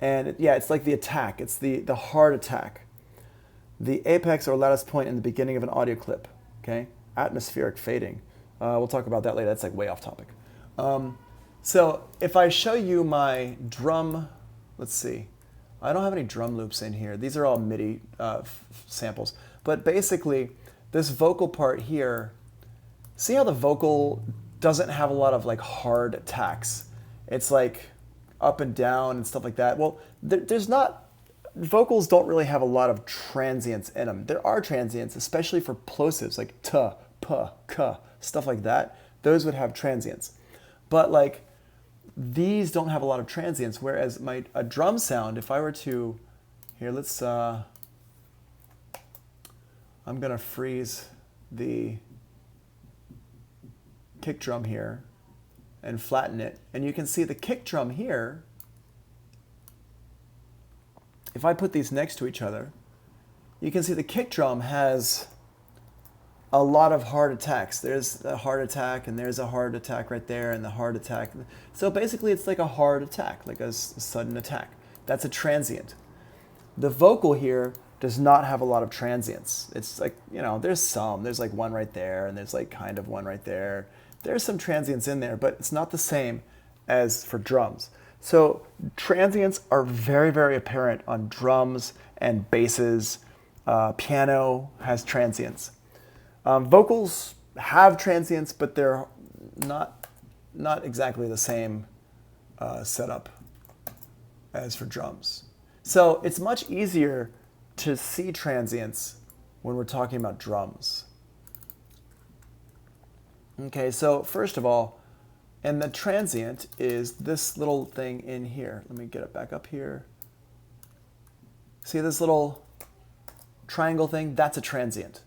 And yeah, it's like the attack. It's the hard attack. The apex or lattice point in the beginning of an audio clip, okay? Atmospheric fading. We'll talk about that later. That's like way off topic. So if I show you my drum, let's see. I don't have any drum loops in here. These are all MIDI samples. But basically, this vocal part here, see how the vocal doesn't have a lot of like hard attacks? It's like up and down and stuff like that. Well, there's not, vocals don't really have a lot of transients in them. There are transients, especially for plosives like t, p, k, stuff like that. Those would have transients. But like these don't have a lot of transients, whereas a drum sound, if I were to, here, let's, I'm going to freeze the kick drum here and flatten it. And you can see the kick drum here, if I put these next to each other, you can see the kick drum has a lot of hard attacks. There's a hard attack, and there's a hard attack right there, and the hard attack. So basically it's like a hard attack, like a sudden attack. That's a transient. The vocal here does not have a lot of transients. It's like, you know, there's like one right there, and there's like kind of one right there. There's some transients in there, but it's not the same as for drums. So transients are very, very apparent on drums and basses. Piano has transients. Vocals have transients, but they're not exactly the same setup as for drums. So it's much easier to see transients when we're talking about drums. Okay, so first of all, and the transient is this little thing in here. Let me get it back up here. See this little triangle thing? That's a transient.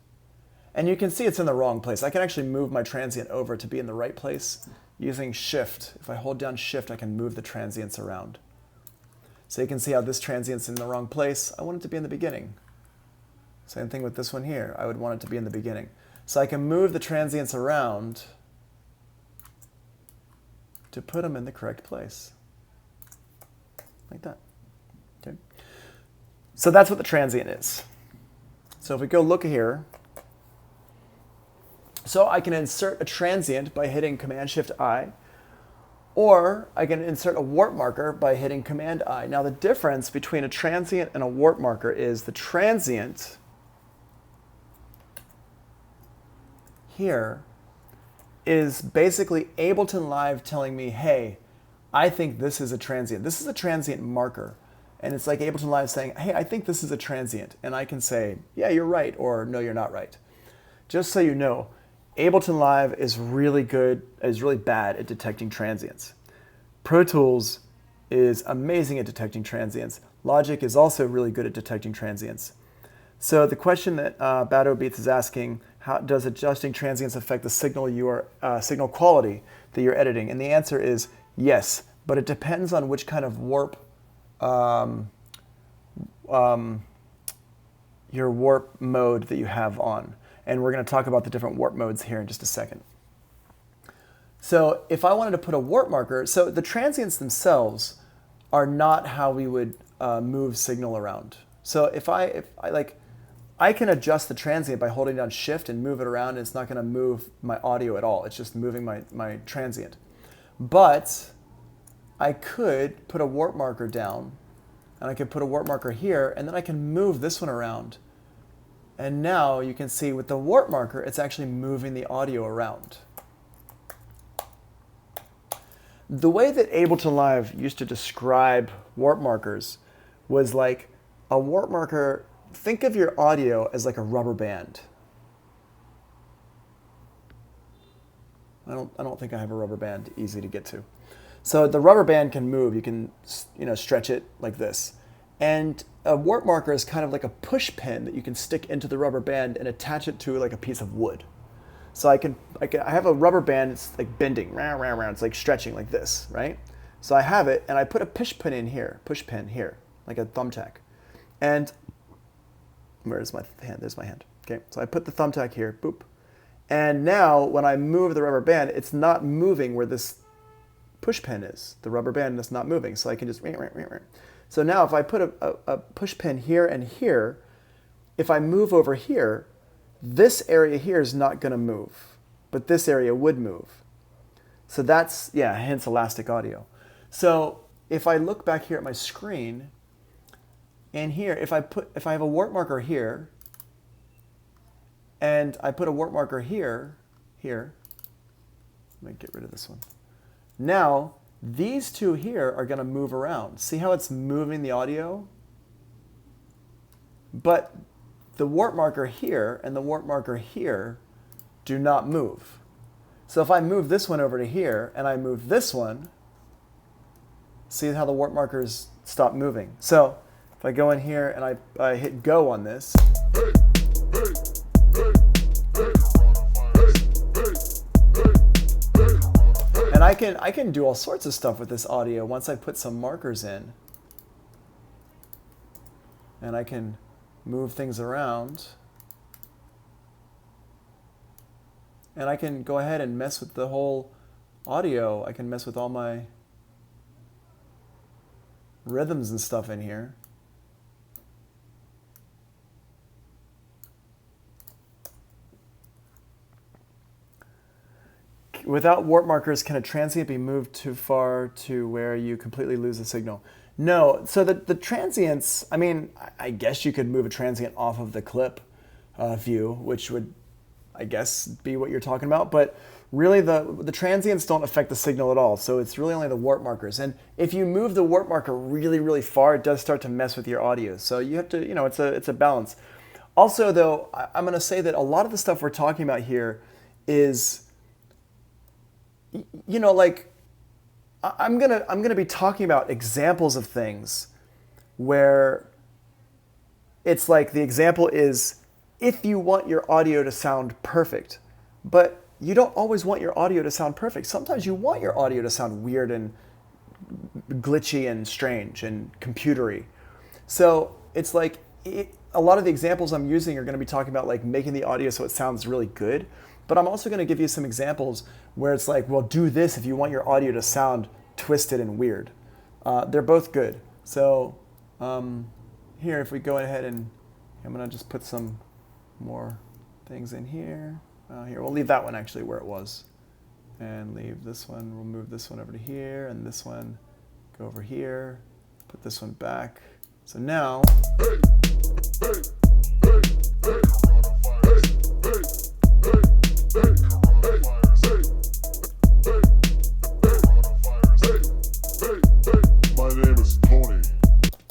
And you can see it's in the wrong place. I can actually move my transient over to be in the right place using Shift. If I hold down Shift, I can move the transients around. So you can see how this transient's in the wrong place. I want it to be in the beginning. Same thing with this one here. I would want it to be in the beginning. So I can move the transients around to put them in the correct place. Like that. Okay. So that's what the transient is. So if we go look here, so I can insert a transient by hitting Command-Shift-I, or I can insert a warp marker by hitting Command-I. Now the difference between a transient and a warp marker is the transient here is basically Ableton Live telling me, hey, I think this is a transient. This is a transient marker. And it's like Ableton Live saying, hey, I think this is a transient. And I can say, yeah, you're right, or no, you're not right. Just so you know, Ableton Live is really bad at detecting transients. Pro Tools is amazing at detecting transients. Logic is also really good at detecting transients. So the question that Bado Beats is asking, how does adjusting transients affect the signal signal quality that you're editing? And the answer is yes, but it depends on which kind of warp your warp mode that you have on. And we're going to talk about the different warp modes here in just a second. So if I wanted to put a warp marker, so the transients themselves are not how we would move signal around. So if I can adjust the transient by holding down Shift and move it around, and it's not going to move my audio at all. It's just moving my transient. But I could put a warp marker down, and I could put a warp marker here, and then I can move this one around. And now you can see with the warp marker, it's actually moving the audio around. The way that Ableton Live used to describe warp markers was like a warp marker. Think of your audio as like a rubber band. I don't think I have a rubber band easy to get to. So the rubber band can move. You can, stretch it like this. And a warp marker is kind of like a push pin that you can stick into the rubber band and attach it to like a piece of wood. So I have a rubber band. It's like bending, it's like stretching like this, right? So I have it, and I put a push pin here, like a thumbtack. And where's my hand? There's my hand. Okay, so I put the thumbtack here, boop. And now when I move the rubber band, it's not moving where this push pin is. The rubber band is not moving, so I can just... So now if I put a push pin here and here, if I move over here, this area here is not going to move, but this area would move. So that's, hence elastic audio. So if I look back here at my screen, and here, if I have a warp marker here, and I put a warp marker here, let me get rid of this one. Now, these two here are going to move around. See how it's moving the audio? But the warp marker here and the warp marker here do not move. So if I move this one over to here and I move this one, See how the warp markers stop moving. So if I go in here and I hit go on this, and I can do all sorts of stuff with this audio once I put some markers in. And I can move things around. And I can go ahead and mess with the whole audio. I can mess with all my rhythms and stuff in here. Without warp markers, can a transient be moved too far to where you completely lose the signal? No. So the transients, I mean, I guess you could move a transient off of the clip view, which would, I guess, be what you're talking about. But really, the transients don't affect the signal at all. So it's really only the warp markers. And if you move the warp marker really, really far, it does start to mess with your audio. So you have to, you know, it's a balance. Also, though, I'm going to say that a lot of the stuff we're talking about here is, you know, like I'm gonna be talking about examples of things where it's like the example is if you want your audio to sound perfect, but you don't always want your audio to sound perfect. Sometimes you want your audio to sound weird and glitchy and strange and computery. So it's like a lot of the examples I'm using are going to be talking about like making the audio so it sounds really good. But I'm also going to give you some examples where it's like, well, do this if you want your audio to sound twisted and weird. They're both good. So here, if we go ahead and I'm going to just put some more things in here. Here, we'll leave that one actually where it was. And leave this one. We'll move this one over to here. And this one, go over here. Put this one back. So now...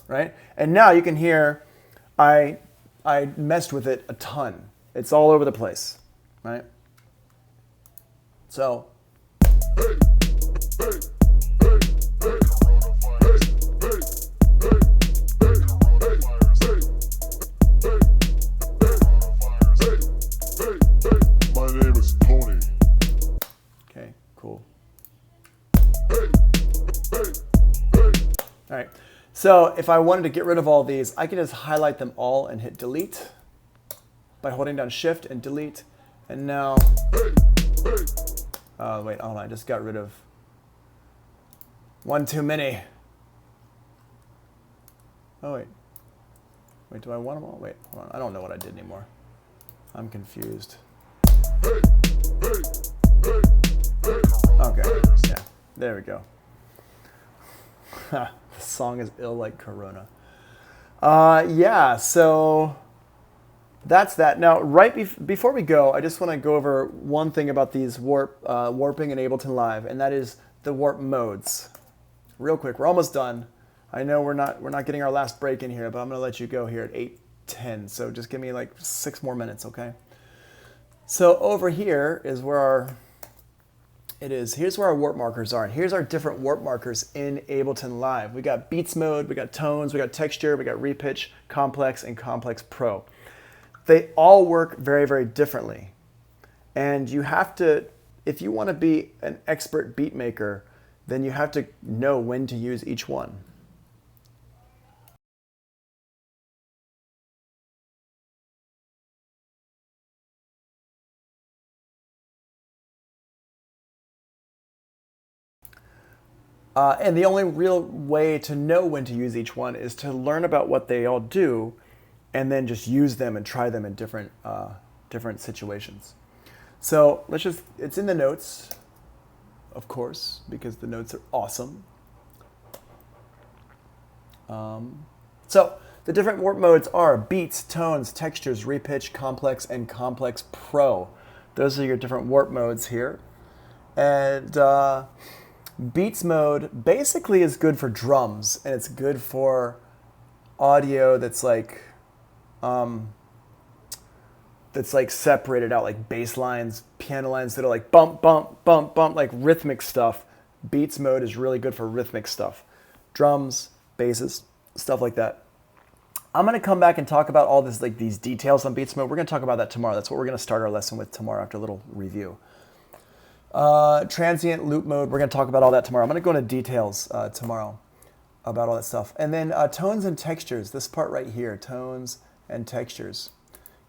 Right? And now you can hear I messed with it a ton. It's all over the place, right? So My name is Tony. okay, cool. All right. So if I wanted to get rid of all these, I can just highlight them all and hit delete by holding down shift and delete. And now, wait, hold on, I just got rid of one too many. Oh, wait, do I want them all? Wait, hold on, I don't know what I did anymore. I'm confused. Okay, yeah, there we go. The song is ill like Corona. Yeah, so that's that. Now, before we go, I just want to go over one thing about these warping in Ableton Live, and that is the warp modes. Real quick, we're almost done. I know we're not getting our last break in here, but I'm going to let you go here at 8:10. So just give me like 6 more minutes, okay? So over here is where here's where our warp markers are. And here's our different warp markers in Ableton Live. We got beats mode, we got tones, we got texture, we got repitch, complex, and complex pro. They all work very, very differently. And you have to, if you want to be an expert beat maker, then you have to know when to use each one. And the only real way to know when to use each one is to learn about what they all do and then just use them and try them in different situations. So it's in the notes, of course, because the notes are awesome. So the different warp modes are beats, tones, textures, repitch, complex, and complex pro. Those are your different warp modes here. And beats mode basically is good for drums, and it's good for audio that's like separated out, like bass lines, piano lines that are like bump, bump, bump, bump, like rhythmic stuff. Beats mode is really good for rhythmic stuff. drums, basses, stuff like that. I'm going to come back and talk about all this, like these details on Beats Mode. We're going to talk about that tomorrow. That's what we're going to start our lesson with tomorrow after a little review. Transient loop mode, we're going to talk about all that tomorrow. I'm going to go into details tomorrow about all that stuff. And then tones and textures, this part right here, tones and textures.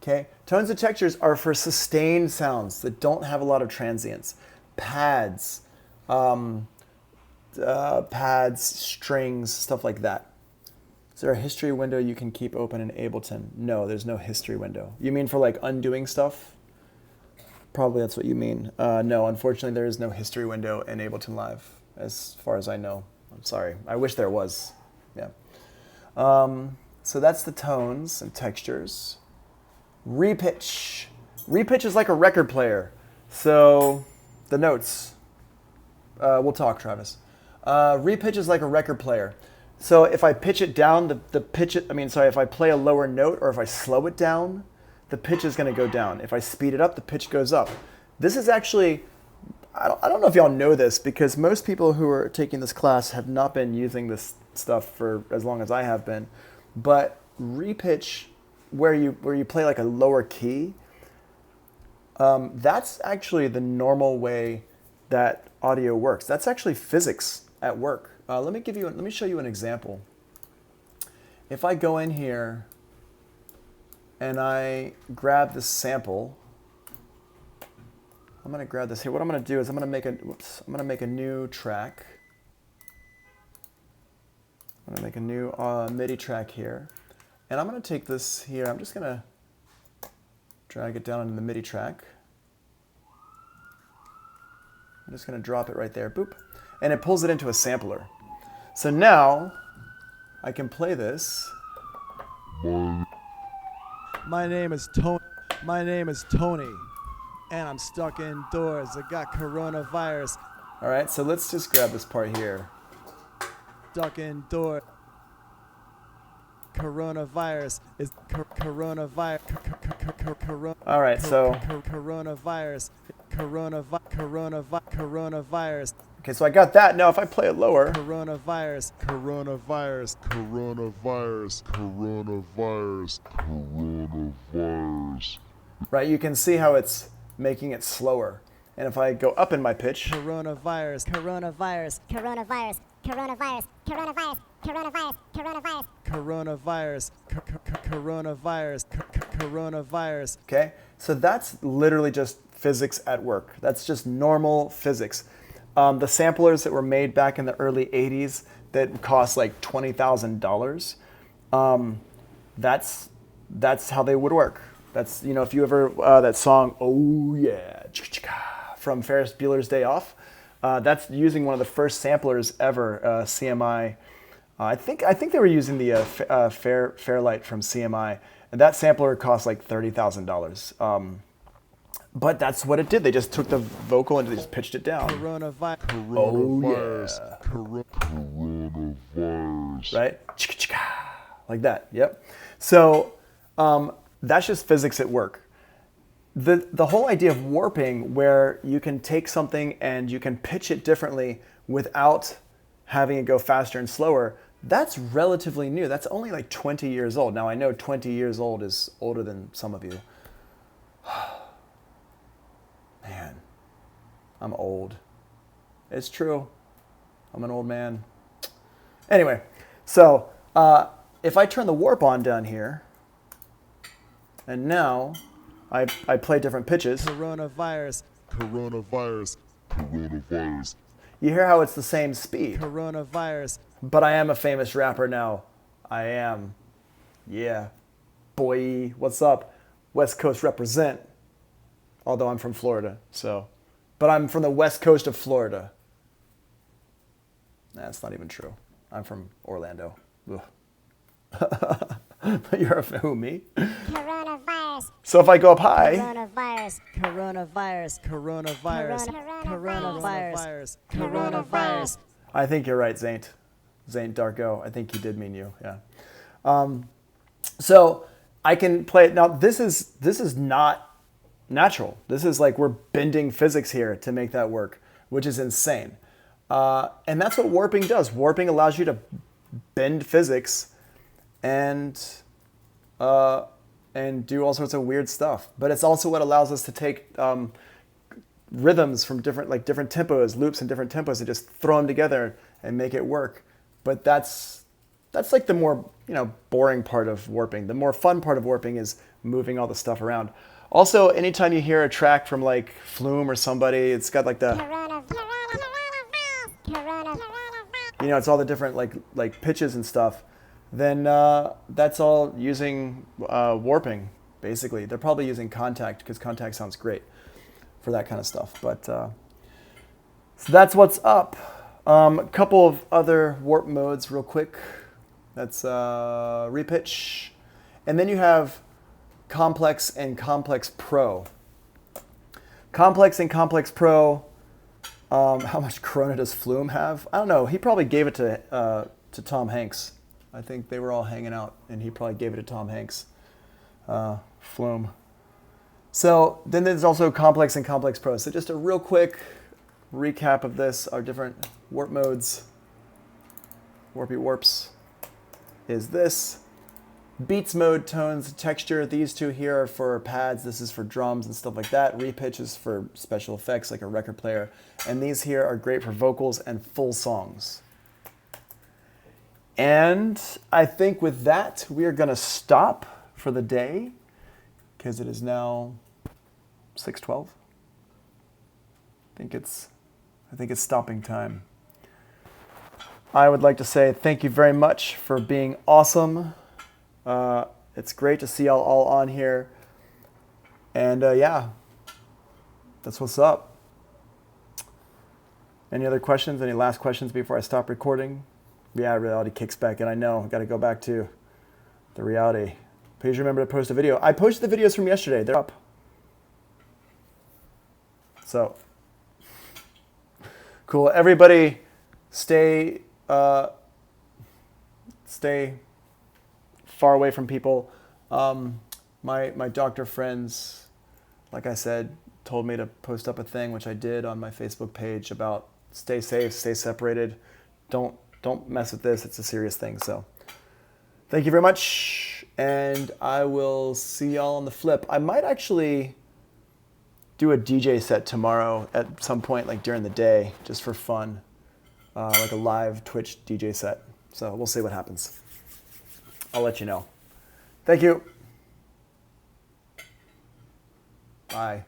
Okay, tones and textures are for sustained sounds that don't have a lot of transients. Pads, strings, stuff like that. Is there a history window you can keep open in Ableton? No, there's no history window. You mean for like undoing stuff? Probably that's what you mean. No, unfortunately there is no history window in Ableton Live, as far as I know. I'm sorry. I wish there was. Yeah. So that's the tones and textures. Repitch. Repitch is like a record player. So the notes. We'll talk, Travis. Repitch is like a record player. So if I pitch it down, if I play a lower note or if I slow it down, the pitch is going to go down. If I speed it up, the pitch goes up. This is actually, I don't know if y'all know this, because most people who are taking this class have not been using this stuff for as long as I have been. But repitch, where you play like a lower key, that's actually the normal way that audio works. That's actually physics at work. Let me show you an example. If I go in here and I grab this sample, I'm going to grab this here. What I'm going to do is I'm going to make a new track. I'm going to make a new MIDI track here, and I'm going to take this here. I'm just going to drag it down into the MIDI track. I'm just going to drop it right there, boop, and it pulls it into a sampler. So now I can play this. My name is Tony, and I'm stuck indoors. I got coronavirus. All right, so let's just grab this part here. Stuck indoors. Coronavirus is coronavirus. All right, so coronavirus. okay, so I got that. Now if I play it lower, Coronavirus. right, you can see how it's making it slower. And if I go up in my pitch, Coronavirus. okay, so that's literally just physics at work. That's just normal physics. The samplers that were made back in the early 80s that cost like $20,000, that's how they would work. That's, you know, if you ever, that song, Oh Yeah, from Ferris Bueller's Day Off, that's using one of the first samplers ever, CMI. I think they were using the Fairlight from CMI, and that sampler cost like $30,000. But that's what it did. They just took the vocal and they just pitched it down. Coronavirus. Right? Like that. Yep. So that's just physics at work. The whole idea of warping, where you can take something and you can pitch it differently without having it go faster and slower, that's relatively new. That's only like 20 years old. Now I know 20 years old is older than some of you. Man, I'm old. It's true. I'm an old man. Anyway, so if I turn the warp on down here, and now I play different pitches. Coronavirus. You hear how it's the same speed. Coronavirus. But I am a famous rapper now. I am. Yeah. Boy, what's up? West Coast represent. Although I'm from Florida, so. But I'm from the West Coast of Florida. That's not even true. I'm from Orlando. You're who, me? Coronavirus. So if I go up high. Coronavirus. I think you're right, Zaint. Zaint Darko. I think he did mean you, yeah. So I can play it. Now this is not natural. This is like we're bending physics here to make that work, which is insane. And that's what warping does. Warping allows you to bend physics and do all sorts of weird stuff. But it's also what allows us to take rhythms from different tempos, loops and different tempos, and just throw them together and make it work. But that's like the more boring part of warping. The more fun part of warping is moving all the stuff around. Also, anytime you hear a track from like Flume or somebody, it's got like the it's all the different like pitches and stuff. Then that's all using warping. Basically, they're probably using Contact because Contact sounds great for that kind of stuff. But so that's what's up. A couple of other warp modes real quick. That's repitch. And then you have Complex and Complex Pro. Complex and Complex Pro, how much Corona does Flume have? I don't know. He probably gave it to Tom Hanks. I think they were all hanging out, and he probably gave it to Tom Hanks. Flume. So then there's also Complex and Complex Pro. So just a real quick recap of this, our different warp modes. Warpy warps is this. Beats mode, tones, texture. These two here are for pads. This is for drums and stuff like that. Repitch is for special effects like a record player. And these here are great for vocals and full songs. And I think with that, we are going to stop for the day because it is now 6:12. I think it's stopping time. I would like to say thank you very much for being awesome. It's great to see y'all all on here. And yeah, that's what's up. Any other questions? Any last questions before I stop recording? Yeah, reality kicks back in. I know. I've got to go back to the reality. Please remember to post a video. I posted the videos from yesterday. They're up. So, cool. Everybody stay far away from people. My doctor friends, like I said, told me to post up a thing, which I did on my Facebook page about stay safe, stay separated. Don't mess with this. It's a serious thing. So thank you very much. And I will see y'all on the flip. I might actually do a DJ set tomorrow at some point, like during the day, just for fun, like a live Twitch DJ set. So we'll see what happens. I'll let you know. Thank you. Bye.